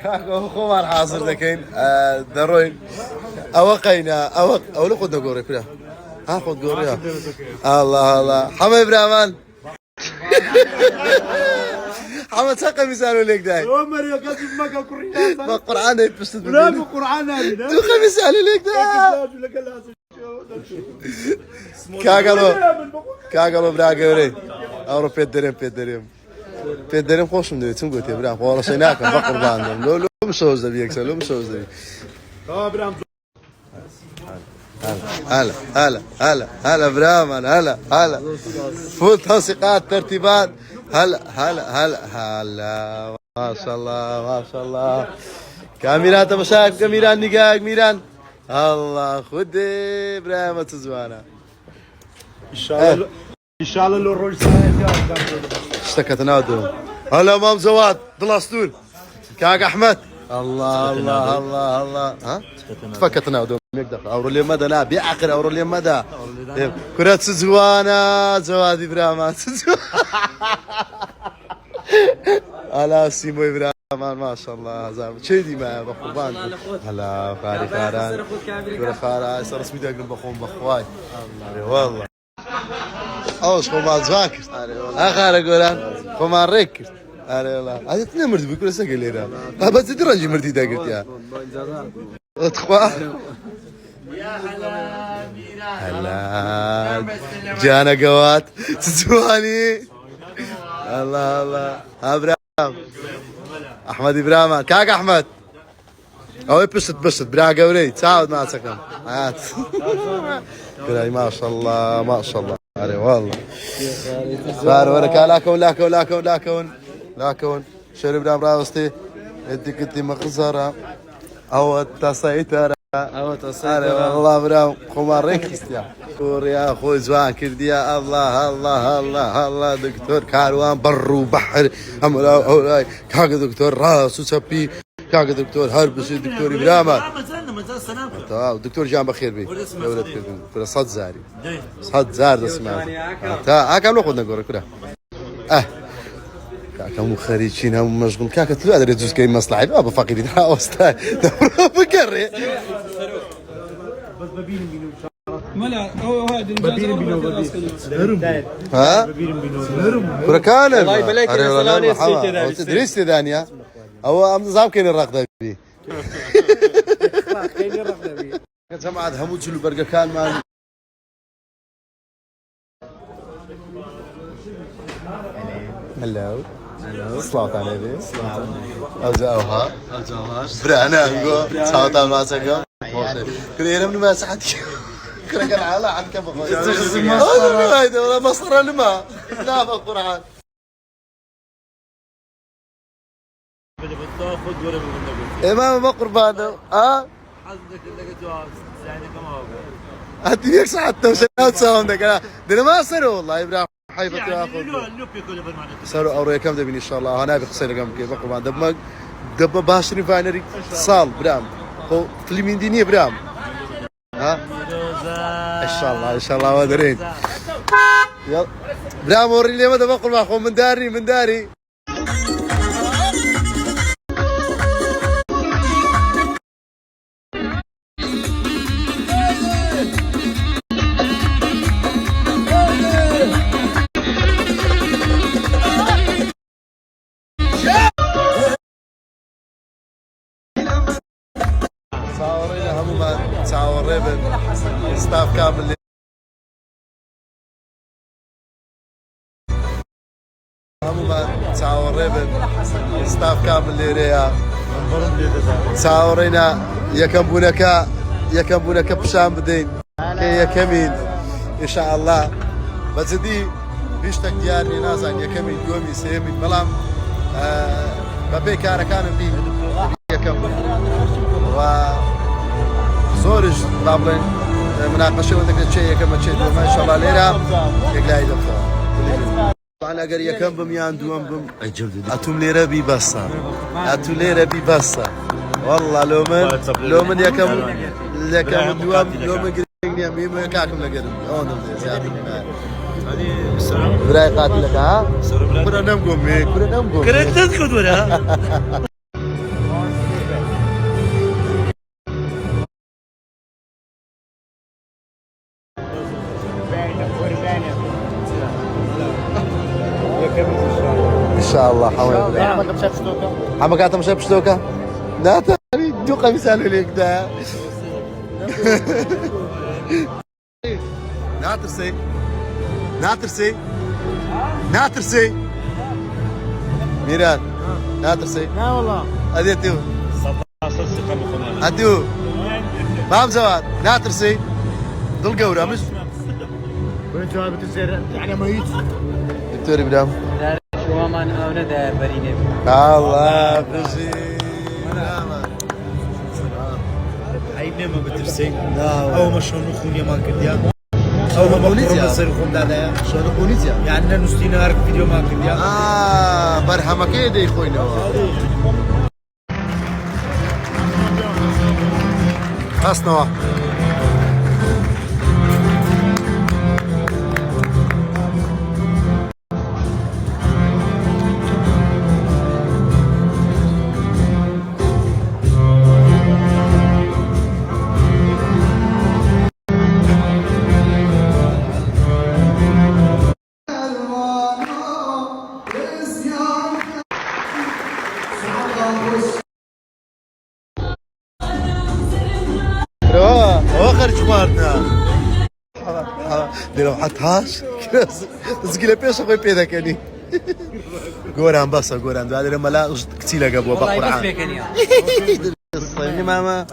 كاكو خمار حاصل ذكين دروين أوقينا أو لقد دقوري كله أخذ قوري الله الله حمد برامان حمد ساقي مثاله ليك داي عمر يا قاسم ما قرينا ما قرآن يبسط لا مو قرآن هذه تو مثاله ليك داي كاغلو براغوري أورو بيدريم خوشم دوي تم قلت يا برام والله شيناك بقربان لو مسوز ذبي يكسر لو مسوز ذبي برام هلا برامان هلا فول توثيقات ترتيبات هلا ما شاء الله كاميرات مشاك كاميران نقاق ميران الله خدي برامة زوانا ان شاء الله لو الرجل اشتكت نادو هلا مام زواد دلاستول كاك احمد الله ها تفكت نادو يقدر اورو اليوم مدى لا بيعقل اورو اليوم مدى كرات زوانا زواد ابراهيم على سيمو ابراهيم ما شاء الله زعما شيدي ما بقربان هلا خاري خاران كره خارا صار اسمي داق بخون بخواي والله اوش خو زاكر اخر اقول خو ما ركز والله هذا تنمر بكل سجل ليرا بس تدرج مردي دا قلت يا اخوا يا هلا جانا قوات تسواني الله ابراهيم احمد ابراهيم كاك احمد او بسط برا قوري تعاود مع سكن هات كراي ما شاء الله علي والله بارك لا كون شرب دام راوستي اديك انت مخزره او تسيطر والله برام خمار ركست يا اخوي زوان كردي يا الله دكتور كاروان بر وبحر امراء كاك دكتور راس وسبي كاك دكتور هربس دكتور ابراهيم تمام دكتور جان بخير بي ولد كده صد زار اسمه تا كم ناخذ نقول كده كم خريجين هم مشغول كاك تلو ادري جوز كاين مصلحه بابا فقير اوستا بكري بس ببين بينو ملا هو هذا ها بركان الله يبارك لك تدريس ثانيه هو نظام كاين الرقده بي كاين الرقده بي جماعه هموت شلو برقه كان مان هلو صلاة على النبي أوزاوها برانا نقول صلاة ما سكوا كلنا من ما سحت كنا كان على عن كم هذا ولا مصر الماء لا بالقرآن إمام بقربان أنت يكسر حتى وشنات ساوندك ده ما صار والله إبراهيم حيفت يا أخو صاروا أوري كم دبين إن شاء الله أنا بخسر كم كيف بقربان دب باشرين فاينري صال برام هو فيلمين دينية برام ها إن شاء الله ما درين يلا برام وري لي ماذا بقربان أخو من داري تعاون ريبن ستاف كامل تعاون ريبن ستاف كامل ليريا تعاورينا يكمبونك بشام بدين يا كمين ان شاء الله بس دي بيشتك ديارني ناس عن يكمين يومي سيمي بلام ببي كان بي يكمل زورج طابلين مناقشه ودك شيء كما شيء ما شاء الله ليرا يقلاي دكتور انا قال كم بميان دوم بم اتم ليرا بي بسا اتو ليرا بي بسا والله لو من يكم دوم لو من قريني ميم كاكم لقدم اون براي قاتلك ها كنا نمقوم كرنت تسكت ولا شاء الله حوالي حما كانت مشى بشتوكا لا تاني دوقة مثال ليك ده ناترسي ناترسي ناترسي ميران ناترسي لا والله اديتو اديو مام زواد ناترسي ضل قورة مش وانت بتصير يعني ميت دكتور ابراهيم شو ما انا ده برينه الله بجي عيني ما بترسي لا او ما شلون اخويا ما كديا او ما بقول بصير خم دادا شلون بونيزيا يعني نستينا هارك فيديو ما كديا برحمة كده يا خوينا أصنع خرج خوارنا دلو حطهاش تسقي بيش اخوي بيدا كاني قوران بس قوران هذا لما لا كتيله قبوا والله بس بقرعان فيك يا الصيني ماما